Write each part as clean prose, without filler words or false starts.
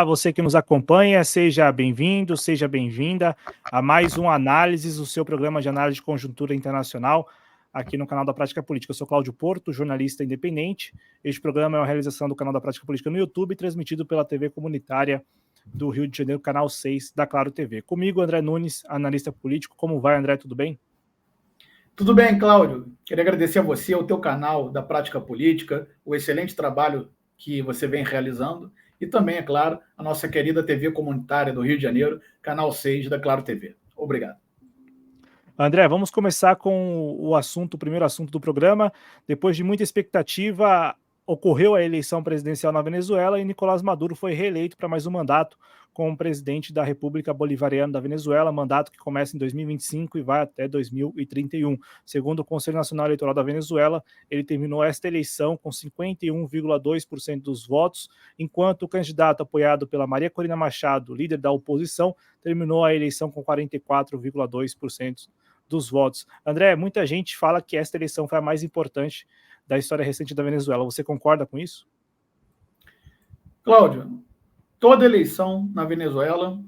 Olá, você que nos acompanha, seja bem-vindo, seja bem-vinda a mais um Análises, o seu programa de análise de conjuntura internacional, aqui no canal da Prática Política. Eu sou Cláudio Porto, jornalista independente. Este programa é uma realização do canal da Prática Política no YouTube, transmitido pela TV comunitária do Rio de Janeiro, canal 6 da Claro TV. Comigo, André Nunes, analista político. Como vai, André? Tudo bem? Tudo bem, Cláudio. Queria agradecer a você, ao teu canal da Prática Política, o excelente trabalho que você vem realizando e também, é claro, a nossa querida TV comunitária do Rio de Janeiro, canal 6 da Claro TV. Obrigado. André, vamos começar com o primeiro assunto do programa. Depois de muita expectativa, ocorreu a eleição presidencial na Venezuela e Nicolás Maduro foi reeleito para mais um mandato como presidente da República Bolivariana da Venezuela, mandato que começa em 2025 e vai até 2031. Segundo o Conselho Nacional Eleitoral da Venezuela, ele terminou esta eleição com 51,2% dos votos, enquanto o candidato apoiado pela Maria Corina Machado, líder da oposição, terminou a eleição com 44,2% dos votos. André, muita gente fala que esta eleição foi a mais importante da história recente da Venezuela. Você concorda com isso? Cláudio, toda eleição na Venezuela,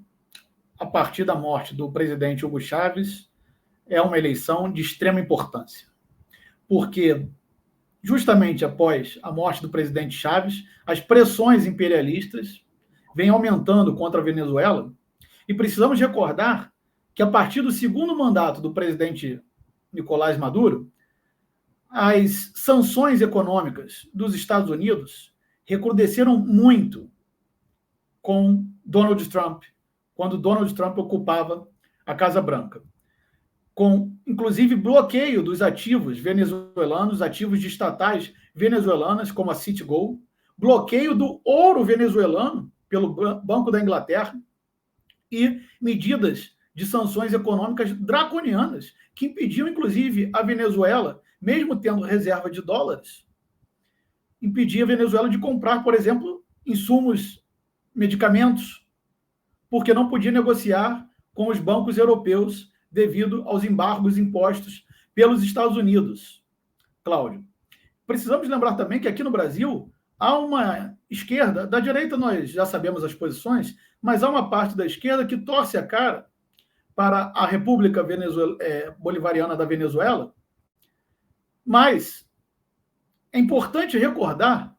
a partir da morte do presidente Hugo Chávez, é uma eleição de extrema importância. Porque, justamente após a morte do presidente Chávez, as pressões imperialistas vêm aumentando contra a Venezuela e precisamos recordar que, a partir do segundo mandato do presidente Nicolás Maduro, as sanções econômicas dos Estados Unidos recrudesceram muito com Donald Trump, quando Donald Trump ocupava a Casa Branca, com, inclusive, bloqueio dos ativos venezuelanos, ativos de estatais venezuelanas, como a Citigold, bloqueio do ouro venezuelano pelo Banco da Inglaterra e medidas de sanções econômicas draconianas que impediam, inclusive, a Venezuela, mesmo tendo reserva de dólares, impedia a Venezuela de comprar, por exemplo, insumos, medicamentos, porque não podia negociar com os bancos europeus devido aos embargos impostos pelos Estados Unidos. Cláudio, precisamos lembrar também que aqui no Brasil há uma esquerda, da direita nós já sabemos as posições, mas há uma parte da esquerda que torce a cara para a República Bolivariana da Venezuela, mas é importante recordar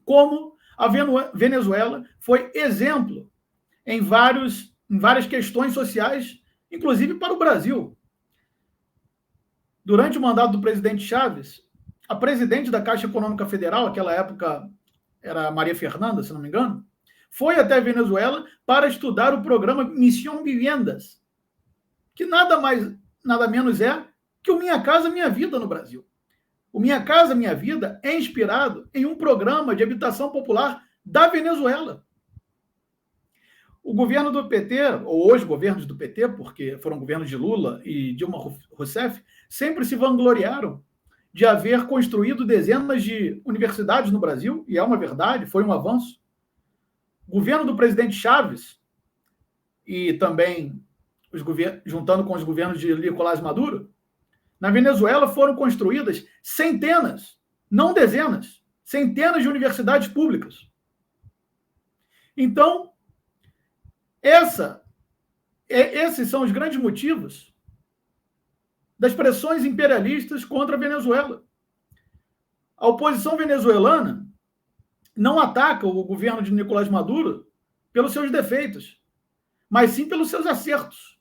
como a Venezuela foi exemplo em várias questões sociais, inclusive para o Brasil. Durante o mandato do presidente Chávez, a presidente da Caixa Econômica Federal, naquela época era Maria Fernanda, se não me engano, foi até a Venezuela para estudar o programa Missão Vivendas, que nada mais, nada menos é que o Minha Casa Minha Vida no Brasil. O Minha Casa Minha Vida é inspirado em um programa de habitação popular da Venezuela. O governo do PT, ou os governos do PT, porque foram governos de Lula e Dilma Rousseff, sempre se vangloriaram de haver construído dezenas de universidades no Brasil, e é uma verdade, foi um avanço. O governo do presidente Chávez, e também juntando com os governos de Nicolás Maduro, na Venezuela foram construídas centenas, não dezenas, centenas de universidades públicas. Então, esses são os grandes motivos das pressões imperialistas contra a Venezuela. A oposição venezuelana não ataca o governo de Nicolás Maduro pelos seus defeitos, mas sim pelos seus acertos.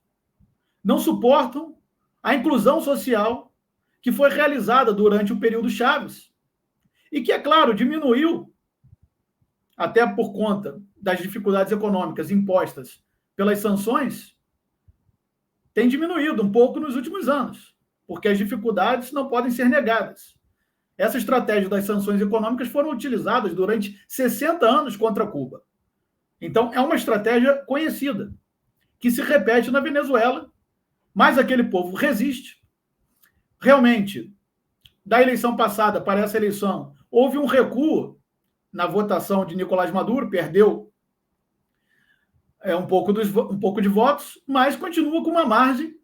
Não suportam a inclusão social que foi realizada durante o período Chávez e que, é claro, diminuiu, até por conta das dificuldades econômicas impostas pelas sanções, tem diminuído um pouco nos últimos anos, porque as dificuldades não podem ser negadas. Essa estratégia das sanções econômicas foram utilizadas durante 60 anos contra Cuba. Então, é uma estratégia conhecida, que se repete na Venezuela, mas aquele povo resiste. Realmente, da eleição passada para essa eleição, houve um recuo na votação de Nicolás Maduro, perdeu um pouco de votos, mas continua com uma margem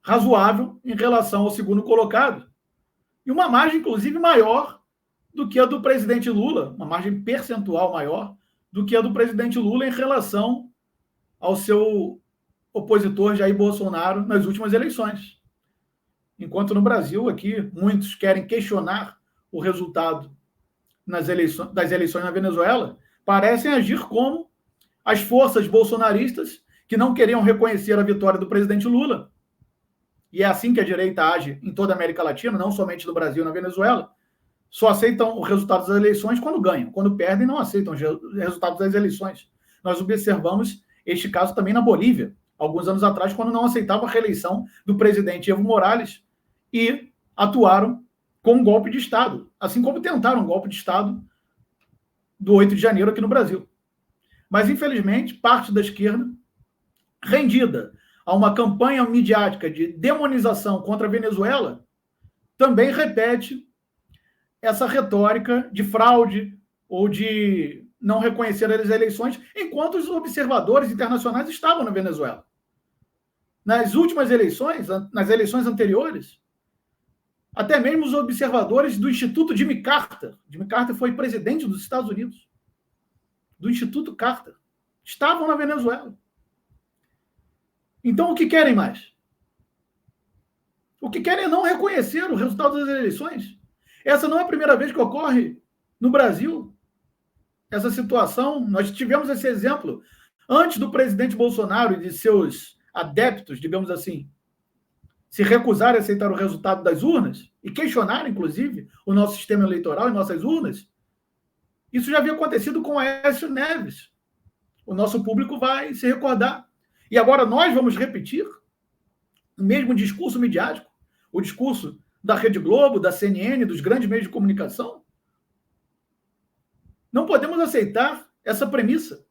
razoável em relação ao segundo colocado. E uma margem, inclusive, maior do que a do presidente Lula, uma margem percentual maior do que a do presidente Lula em relação ao seu opositor Jair Bolsonaro nas últimas eleições. Enquanto no Brasil, aqui, muitos querem questionar o resultado das eleições na Venezuela, parecem agir como as forças bolsonaristas que não queriam reconhecer a vitória do presidente Lula. E é assim que a direita age em toda a América Latina, não somente no Brasil e na Venezuela. Só aceitam os resultados das eleições quando ganham. Quando perdem, não aceitam os resultados das eleições. Nós observamos este caso também na Bolívia, alguns anos atrás, quando não aceitavam a reeleição do presidente Evo Morales e atuaram com um golpe de Estado, assim como tentaram um golpe de Estado do 8 de janeiro aqui no Brasil. Mas, infelizmente, parte da esquerda, rendida a uma campanha midiática de demonização contra a Venezuela, também repete essa retórica de fraude ou de não reconhecer as eleições, enquanto os observadores internacionais estavam na Venezuela. Nas últimas eleições, nas eleições anteriores, até mesmo os observadores do Instituto Jimmy Carter foi presidente dos Estados Unidos, do Instituto Carter, estavam na Venezuela. Então, o que querem mais? O que querem é não reconhecer o resultado das eleições. Essa não é a primeira vez que ocorre no Brasil, essa situação. Nós tivemos esse exemplo antes do presidente Bolsonaro e de seus adeptos, digamos assim, se recusarem a aceitar o resultado das urnas e questionar, inclusive, o nosso sistema eleitoral e nossas urnas. Isso já havia acontecido com Aécio Neves. O nosso público vai se recordar. E agora nós vamos repetir o mesmo discurso midiático, o discurso da Rede Globo, da CNN, dos grandes meios de comunicação. Não podemos aceitar essa premissa.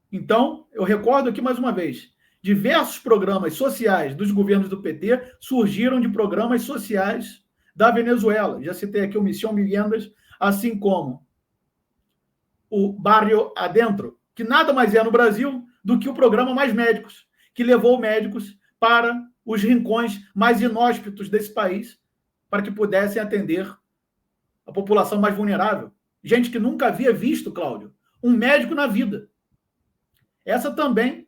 Então, eu recordo aqui mais uma vez, diversos programas sociais dos governos do PT surgiram de programas sociais da Venezuela. Já citei aqui o Missão Viviendas, assim como o Barrio Adentro, que nada mais é no Brasil do que o programa Mais Médicos, que levou médicos para os rincões mais inóspitos desse país, para que pudessem atender a população mais vulnerável. Gente que nunca havia visto, Cláudio, um médico na vida. Esse também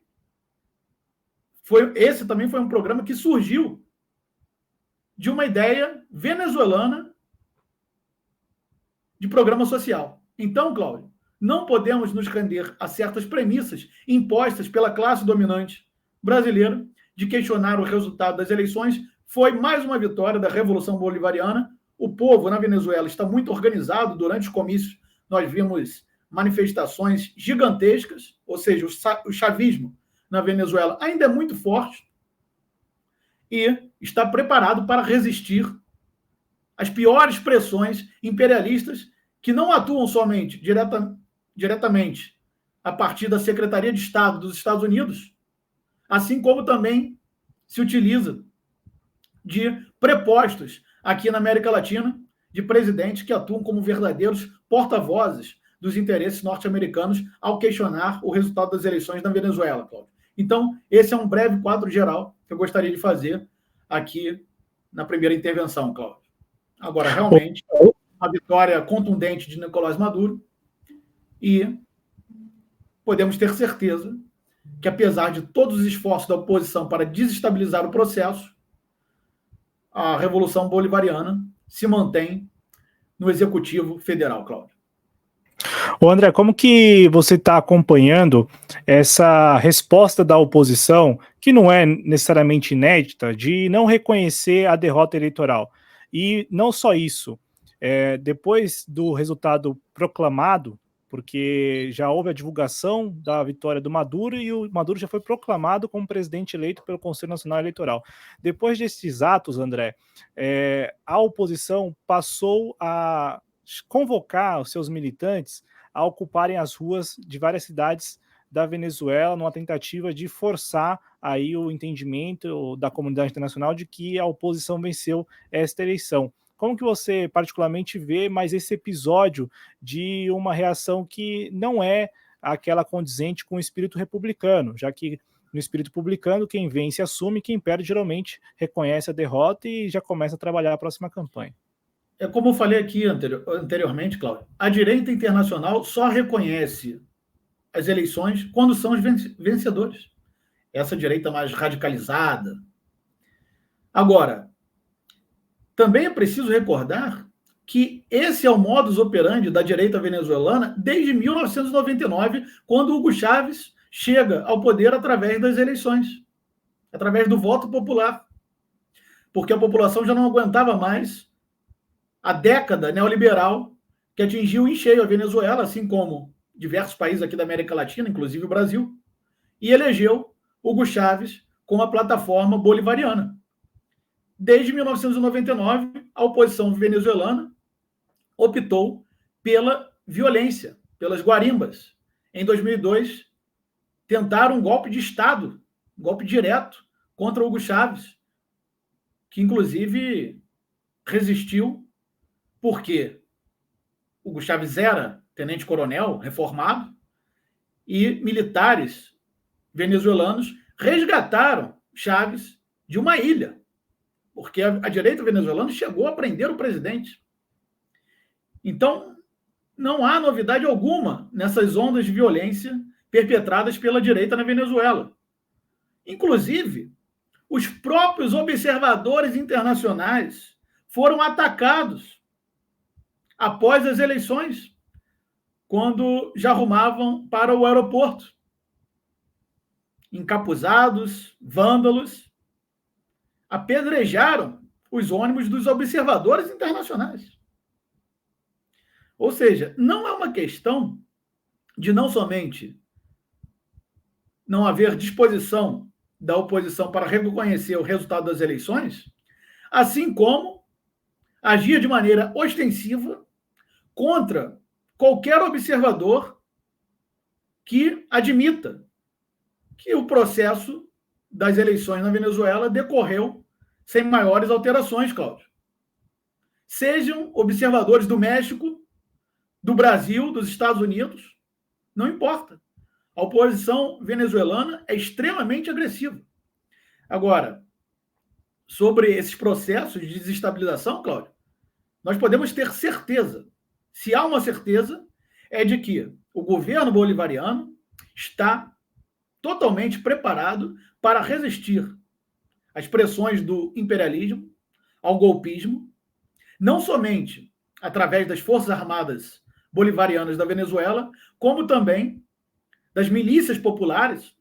foi um programa que surgiu de uma ideia venezuelana de programa social. Então, Cláudio, não podemos nos render a certas premissas impostas pela classe dominante brasileira de questionar o resultado das eleições. Foi mais uma vitória da Revolução Bolivariana. O povo na Venezuela está muito organizado. Durante os comícios, nós vimos manifestações gigantescas, ou seja, o chavismo na Venezuela ainda é muito forte e está preparado para resistir às piores pressões imperialistas que não atuam somente diretamente a partir da Secretaria de Estado dos Estados Unidos, assim como também se utiliza de prepostos aqui na América Latina, de presidentes que atuam como verdadeiros porta-vozes dos interesses norte-americanos ao questionar o resultado das eleições na Venezuela, Cláudio. Então, esse é um breve quadro geral que eu gostaria de fazer aqui na primeira intervenção, Cláudio. Agora, realmente, uma vitória contundente de Nicolás Maduro e podemos ter certeza que, apesar de todos os esforços da oposição para desestabilizar o processo, a Revolução Bolivariana se mantém no Executivo Federal, Cláudio. Ô André, como que você está acompanhando essa resposta da oposição, que não é necessariamente inédita, de não reconhecer a derrota eleitoral? E não só isso, depois do resultado proclamado, porque já houve a divulgação da vitória do Maduro e o Maduro já foi proclamado como presidente eleito pelo Conselho Nacional Eleitoral. Depois desses atos, André, a oposição passou a convocar os seus militantes a ocuparem as ruas de várias cidades da Venezuela, numa tentativa de forçar aí o entendimento da comunidade internacional de que a oposição venceu esta eleição. Como que você particularmente vê mais esse episódio de uma reação que não é aquela condizente com o espírito republicano, já que no espírito republicano quem vence assume, quem perde geralmente reconhece a derrota e já começa a trabalhar a próxima campanha? é como eu falei aqui anteriormente, Cláudio, a direita internacional só reconhece as eleições quando são os vencedores. Essa direita mais radicalizada. Agora, também é preciso recordar que esse é o modus operandi da direita venezuelana desde 1999, quando Hugo Chávez chega ao poder através das eleições, através do voto popular, porque a população já não aguentava mais a década neoliberal que atingiu em cheio a Venezuela, assim como diversos países aqui da América Latina, inclusive o Brasil, e elegeu Hugo Chávez com a plataforma bolivariana. Desde 1999, a oposição venezuelana optou pela violência, pelas guarimbas. Em 2002, tentaram um golpe de Estado, um golpe direto contra Hugo Chávez, que inclusive resistiu, porque Hugo Chávez era tenente-coronel reformado e militares venezuelanos resgataram Chávez de uma ilha, porque a direita venezuelana chegou a prender o presidente. Então, não há novidade alguma nessas ondas de violência perpetradas pela direita na Venezuela. Inclusive, os próprios observadores internacionais foram atacados após as eleições, quando já rumavam para o aeroporto. Encapuzados, vândalos, apedrejaram os ônibus dos observadores internacionais. Ou seja, não é uma questão de não somente não haver disposição da oposição para reconhecer o resultado das eleições, assim como agir de maneira ostensiva contra qualquer observador que admita que o processo das eleições na Venezuela decorreu sem maiores alterações, Cláudio. Sejam observadores do México, do Brasil, dos Estados Unidos, não importa. A oposição venezuelana é extremamente agressiva. Agora, sobre esses processos de desestabilização, Cláudio, nós podemos ter certeza, se há uma certeza, é de que o governo bolivariano está totalmente preparado para resistir às pressões do imperialismo, ao golpismo, não somente através das Forças Armadas bolivarianas da Venezuela, como também das milícias populares.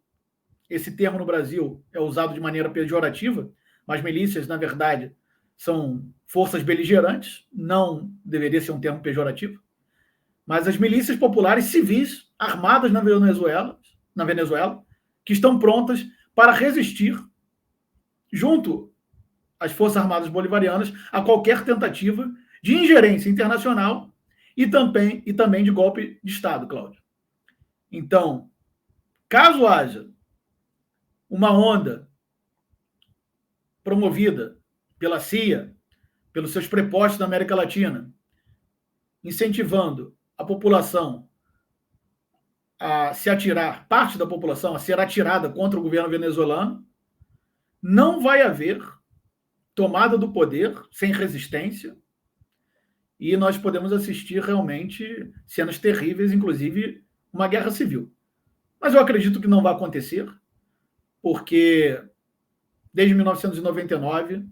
Esse termo no Brasil é usado de maneira pejorativa, mas milícias, na verdade, são forças beligerantes, não deveria ser um termo pejorativo, mas as milícias populares civis armadas na Venezuela, que estão prontas para resistir junto às Forças Armadas Bolivarianas a qualquer tentativa de ingerência internacional e também de golpe de Estado, Cláudio. Então, caso haja uma onda promovida pela CIA, pelos seus prepostos da América Latina, incentivando a população a se atirar, parte da população a ser atirada contra o governo venezuelano, não vai haver tomada do poder sem resistência, e nós podemos assistir realmente cenas terríveis, inclusive uma guerra civil. Mas eu acredito que não vai acontecer, porque desde 1999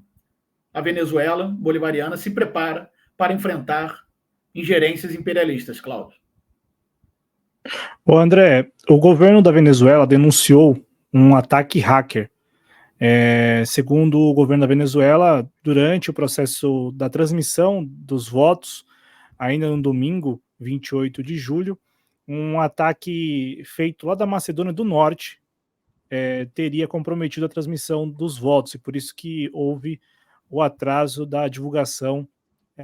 a Venezuela bolivariana se prepara para enfrentar ingerências imperialistas, Cláudio. Ô André, o governo da Venezuela denunciou um ataque hacker. Segundo o governo da Venezuela, durante o processo da transmissão dos votos, ainda no domingo, 28 de julho, um ataque feito lá da Macedônia do Norte teria comprometido a transmissão dos votos, e por isso que houve o atraso da divulgação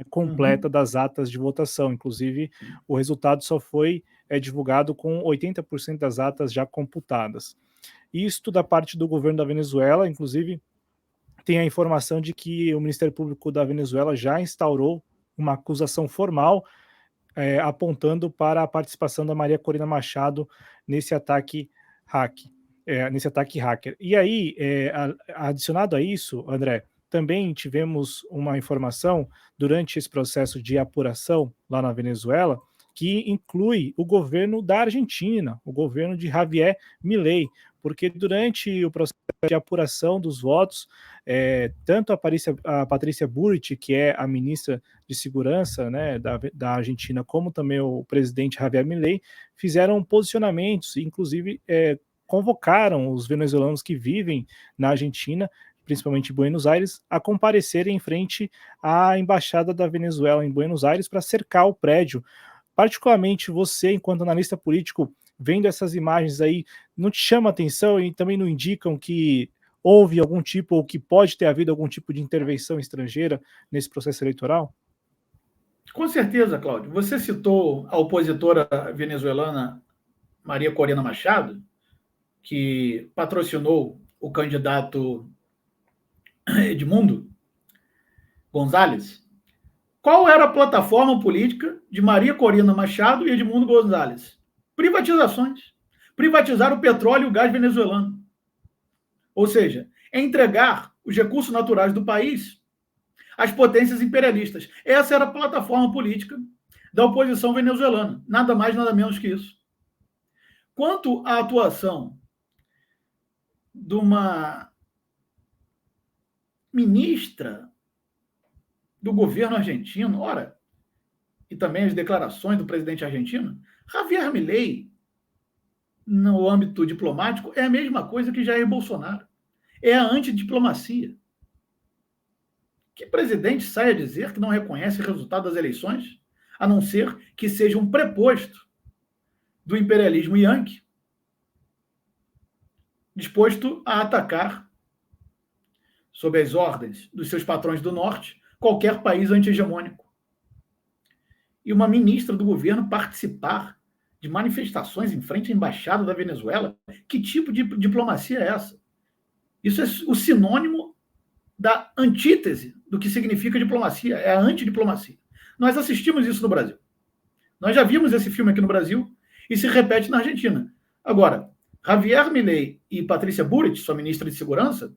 completa das atas de votação. Inclusive, o resultado só foi divulgado com 80% das atas já computadas. Isto da parte do governo da Venezuela, inclusive, tem a informação de que o Ministério Público da Venezuela já instaurou uma acusação formal apontando para a participação da Maria Corina Machado nesse ataque hacker. E aí, adicionado a isso, André, também tivemos uma informação durante esse processo de apuração lá na Venezuela, que inclui o governo da Argentina, o governo de Javier Milei, porque durante o processo de apuração dos votos, tanto a Patrícia Burrich, que é a ministra de Segurança, né, da Argentina, como também o presidente Javier Milei, fizeram posicionamentos, inclusive convocaram os venezuelanos que vivem na Argentina, principalmente em Buenos Aires, a comparecerem em frente à embaixada da Venezuela em Buenos Aires para cercar o prédio. Particularmente você, enquanto analista político, vendo essas imagens aí, não te chama atenção e também não indicam que houve algum tipo, ou que pode ter havido algum tipo de intervenção estrangeira nesse processo eleitoral? Com certeza, Cláudio. Você citou a opositora venezuelana Maria Corina Machado, que patrocinou o candidato Edmundo Gonzalez. Qual era a plataforma política de Maria Corina Machado e Edmundo Gonzalez? Privatizações. Privatizar o petróleo e o gás venezuelano. Ou seja, entregar os recursos naturais do país às potências imperialistas. Essa era a plataforma política da oposição venezuelana. Nada mais, nada menos que isso. Quanto à atuação de uma ministra do governo argentino, ora, e também as declarações do presidente argentino, Javier Milei, no âmbito diplomático, é a mesma coisa que Jair Bolsonaro. É a antidiplomacia. Que presidente sai a dizer que não reconhece o resultado das eleições, a não ser que seja um preposto do imperialismo yankee, disposto a atacar, sob as ordens dos seus patrões do norte, qualquer país anti-hegemônico. E uma ministra do governo participar de manifestações em frente à embaixada da Venezuela? Que tipo de diplomacia é essa? Isso é o sinônimo da antítese do que significa diplomacia, é a antidiplomacia. Nós assistimos isso no Brasil. Nós já vimos esse filme aqui no Brasil e se repete na Argentina. Agora, Javier Milei e Patrícia Burrich, sua ministra de Segurança,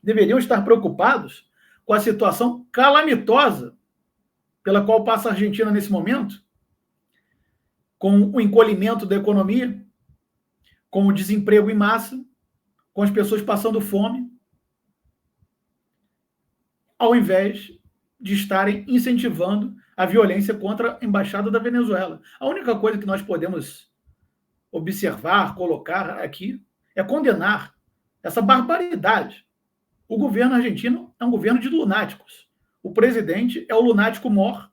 deveriam estar preocupados com a situação calamitosa pela qual passa a Argentina nesse momento, com o encolhimento da economia, com o desemprego em massa, com as pessoas passando fome, ao invés de estarem incentivando a violência contra a embaixada da Venezuela. A única coisa que nós podemos observar, colocar aqui, é condenar essa barbaridade. O governo argentino é um governo de lunáticos. O presidente é o lunático mor.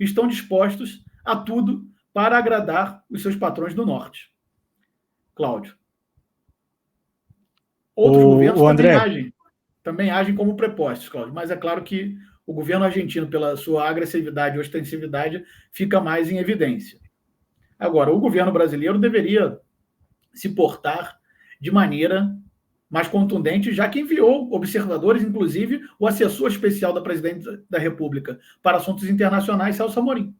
Estão dispostos a tudo para agradar os seus patrões do norte. Cláudio. Outros governos também agem como prepostos, Cláudio, mas é claro que o governo argentino, pela sua agressividade e ostensividade, fica mais em evidência. Agora, o governo brasileiro deveria se portar de maneira mais contundente, já que enviou observadores, inclusive o assessor especial da presidente da República para assuntos internacionais, Celso Amorim.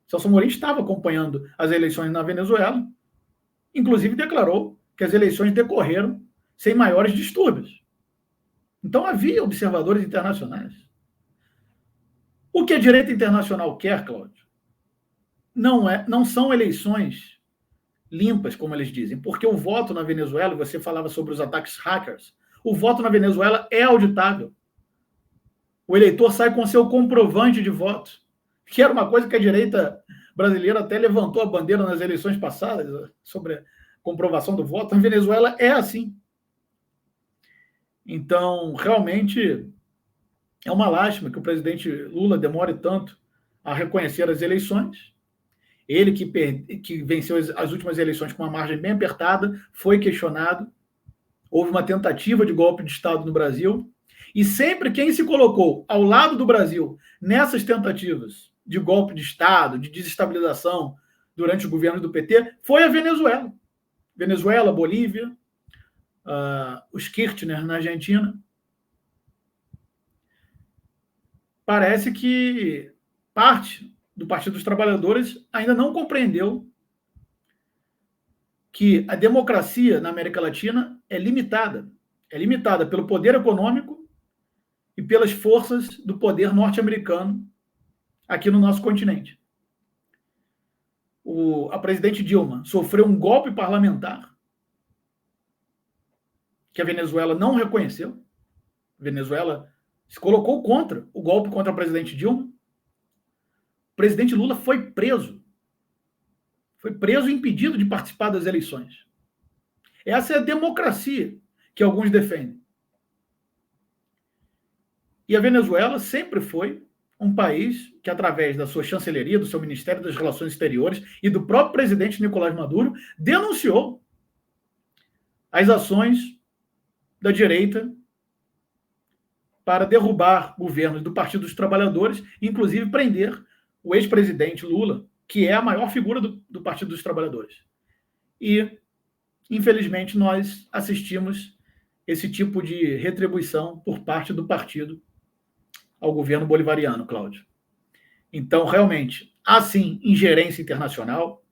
Celso Amorim estava acompanhando as eleições na Venezuela, inclusive declarou que as eleições decorreram sem maiores distúrbios. Então havia observadores internacionais. O que a direita internacional quer, Cláudio, não são eleições limpas, como eles dizem, porque o voto na Venezuela, você falava sobre os ataques hackers, o voto na Venezuela é auditável. O eleitor sai com seu comprovante de voto, que era uma coisa que a direita brasileira até levantou a bandeira nas eleições passadas, sobre a comprovação do voto. Na Venezuela é assim. Então, realmente, é uma lástima que o presidente Lula demore tanto a reconhecer as eleições. Ele que venceu as últimas eleições com uma margem bem apertada, foi questionado. Houve uma tentativa de golpe de Estado no Brasil. E sempre quem se colocou ao lado do Brasil nessas tentativas de golpe de Estado, de desestabilização durante o governo do PT, foi a Venezuela. Venezuela, Bolívia, os Kirchner na Argentina. Parece que parte do Partido dos Trabalhadores ainda não compreendeu que a democracia na América Latina é limitada. É limitada pelo poder econômico e pelas forças do poder norte-americano aqui no nosso continente. A presidente Dilma sofreu um golpe parlamentar que a Venezuela não reconheceu. A Venezuela se colocou contra o golpe contra a presidente Dilma. O presidente Lula foi preso. Foi preso e impedido de participar das eleições. Essa é a democracia que alguns defendem. E a Venezuela sempre foi um país que, através da sua chanceleria, do seu Ministério das Relações Exteriores e do próprio presidente Nicolás Maduro, denunciou as ações da direita para derrubar governos do Partido dos Trabalhadores, inclusive prender o ex-presidente Lula, que é a maior figura do Partido dos Trabalhadores. E, infelizmente, nós assistimos esse tipo de retribuição por parte do partido ao governo bolivariano, Cláudio. Então, realmente, há sim ingerência internacional,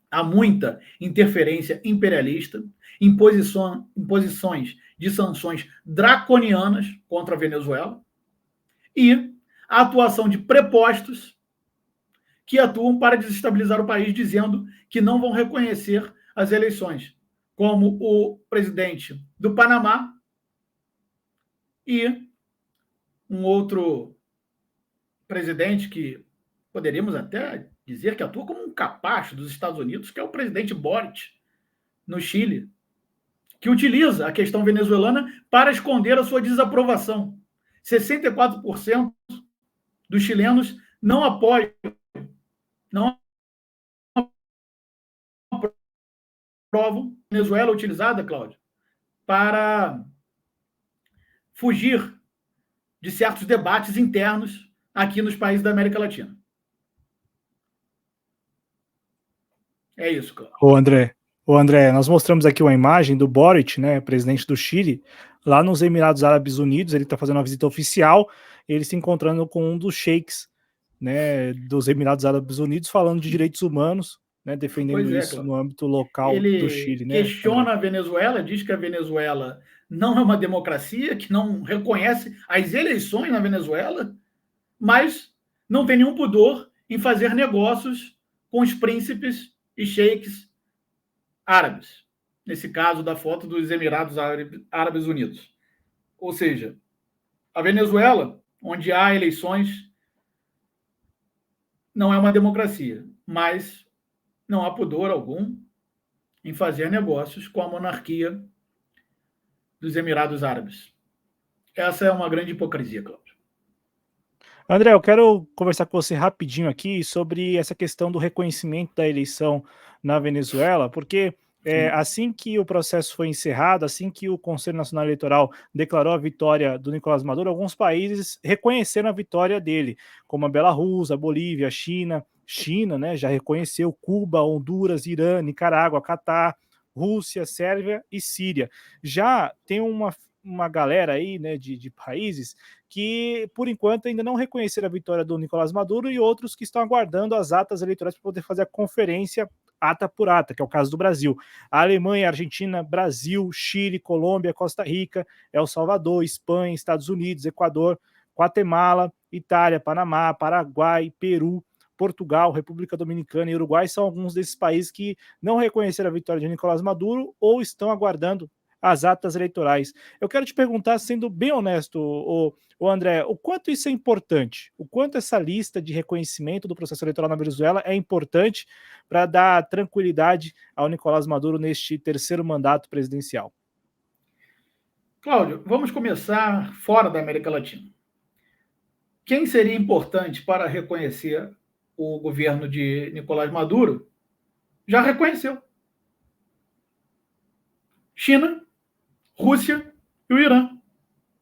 há muita interferência imperialista, imposições de sanções draconianas contra a Venezuela e a atuação de prepostos que atuam para desestabilizar o país, dizendo que não vão reconhecer as eleições, como o presidente do Panamá e um outro presidente que poderíamos até dizer que atua como um capacho dos Estados Unidos, que é o presidente Boric, no Chile, que utiliza a questão venezuelana para esconder a sua desaprovação. 64% dos chilenos não apoiam, não aprovam a Venezuela utilizada, Cláudio, para fugir de certos debates internos aqui nos países da América Latina. É isso, Cláudio. Ô André, nós mostramos aqui uma imagem do Boric, né, presidente do Chile, lá nos Emirados Árabes Unidos. Ele está fazendo uma visita oficial, ele se encontrando com um dos sheiks, né, dos Emirados Árabes Unidos, falando de direitos humanos, né, defendendo isso Cláudio, no âmbito local do Chile. Ele questiona a Venezuela, diz que a Venezuela não é uma democracia, que não reconhece as eleições na Venezuela, mas não tem nenhum pudor em fazer negócios com os príncipes e sheiks árabes, nesse caso da foto dos Emirados Árabes Unidos. Ou seja, a Venezuela, onde há eleições, não é uma democracia, mas não há pudor algum em fazer negócios com a monarquia dos Emirados Árabes. Essa é uma grande hipocrisia, Cláudio. André, eu quero conversar com você rapidinho aqui sobre essa questão do reconhecimento da eleição na Venezuela, porque assim que o processo foi encerrado, assim que o Conselho Nacional Eleitoral declarou a vitória do Nicolás Maduro, alguns países reconheceram a vitória dele, como a Belarus, a Bolívia, a China, né, já reconheceu Cuba, Honduras, Irã, Nicarágua, Catar, Rússia, Sérvia e Síria. Já tem uma galera aí, né, de países que, por enquanto, ainda não reconheceram a vitória do Nicolás Maduro e outros que estão aguardando as atas eleitorais para poder fazer a conferência ata por ata, que é o caso do Brasil. A Alemanha, Argentina, Brasil, Chile, Colômbia, Costa Rica, El Salvador, Espanha, Estados Unidos, Equador, Guatemala, Itália, Panamá, Paraguai, Peru, Portugal, República Dominicana e Uruguai são alguns desses países que não reconheceram a vitória de Nicolás Maduro ou estão aguardando as atas eleitorais. Eu quero te perguntar, sendo bem honesto, o André, o quanto isso é importante? O quanto essa lista de reconhecimento do processo eleitoral na Venezuela é importante para dar tranquilidade ao Nicolás Maduro neste terceiro mandato presidencial? Cláudio, vamos começar fora da América Latina. Quem seria importante para reconhecer o governo de Nicolás Maduro já reconheceu. China, Rússia e o Irã,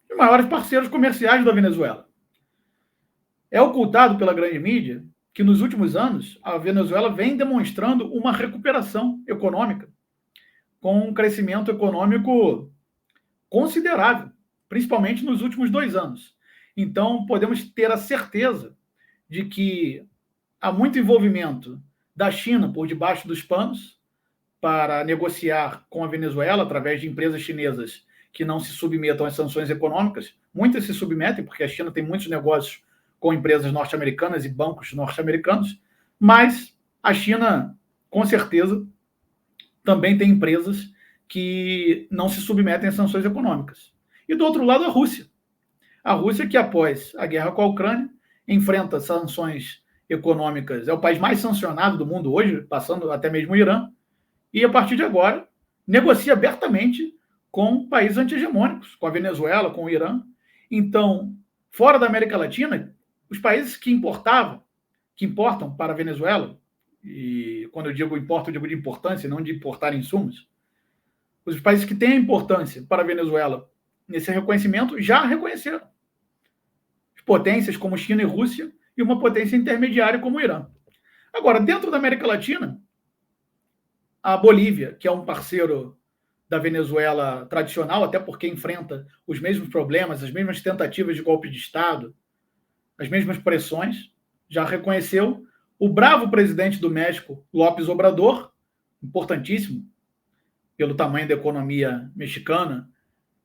os maiores parceiros comerciais da Venezuela. É ocultado pela grande mídia que nos últimos anos a Venezuela vem demonstrando uma recuperação econômica, com um crescimento econômico considerável, principalmente nos últimos 2 anos. Então, podemos ter a certeza de que há muito envolvimento da China por debaixo dos panos para negociar com a Venezuela através de empresas chinesas que não se submetam às sanções econômicas. Muitas se submetem, porque a China tem muitos negócios com empresas norte-americanas e bancos norte-americanos, mas a China, com certeza, também tem empresas que não se submetem às sanções econômicas. E do outro lado, a Rússia. A Rússia, que após a guerra com a Ucrânia, enfrenta sanções econômicas, é o país mais sancionado do mundo hoje, passando até mesmo o Irã, e a partir de agora negocia abertamente com países anti-hegemônicos, com a Venezuela, com o Irã. Então, fora da América Latina, os países que importam para a Venezuela, e quando eu digo importo, eu digo de importância, não de importar insumos, os países que têm importância para a Venezuela nesse reconhecimento já reconheceram. Potências como China e Rússia e uma potência intermediária como o Irã. Agora, dentro da América Latina, a Bolívia, que é um parceiro da Venezuela tradicional, até porque enfrenta os mesmos problemas, as mesmas tentativas de golpe de Estado, as mesmas pressões, já reconheceu. O bravo presidente do México, López Obrador, importantíssimo pelo tamanho da economia mexicana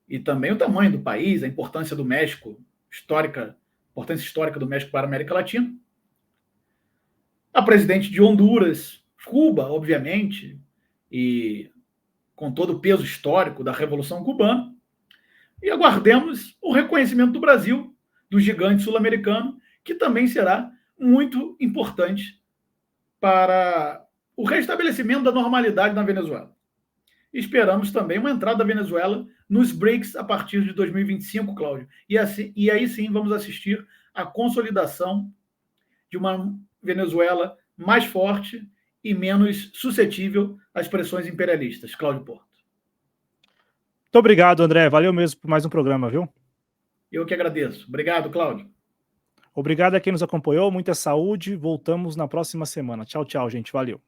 e também o tamanho do país, a importância do México, importância histórica do México para a América Latina. A presidente de Honduras, Cuba, obviamente, e com todo o peso histórico da Revolução Cubana. E aguardemos o reconhecimento do Brasil, do gigante sul-americano, que também será muito importante para o restabelecimento da normalidade na Venezuela. Esperamos também uma entrada da Venezuela nos BRICS a partir de 2025, Cláudio. E aí sim vamos assistir à consolidação de uma Venezuela mais forte e menos suscetível às pressões imperialistas. Cláudio Porto. Muito obrigado, André. Valeu mesmo por mais um programa, viu? Eu que agradeço. Obrigado, Cláudio. Obrigado a quem nos acompanhou. Muita saúde. Voltamos na próxima semana. Tchau, tchau, gente. Valeu.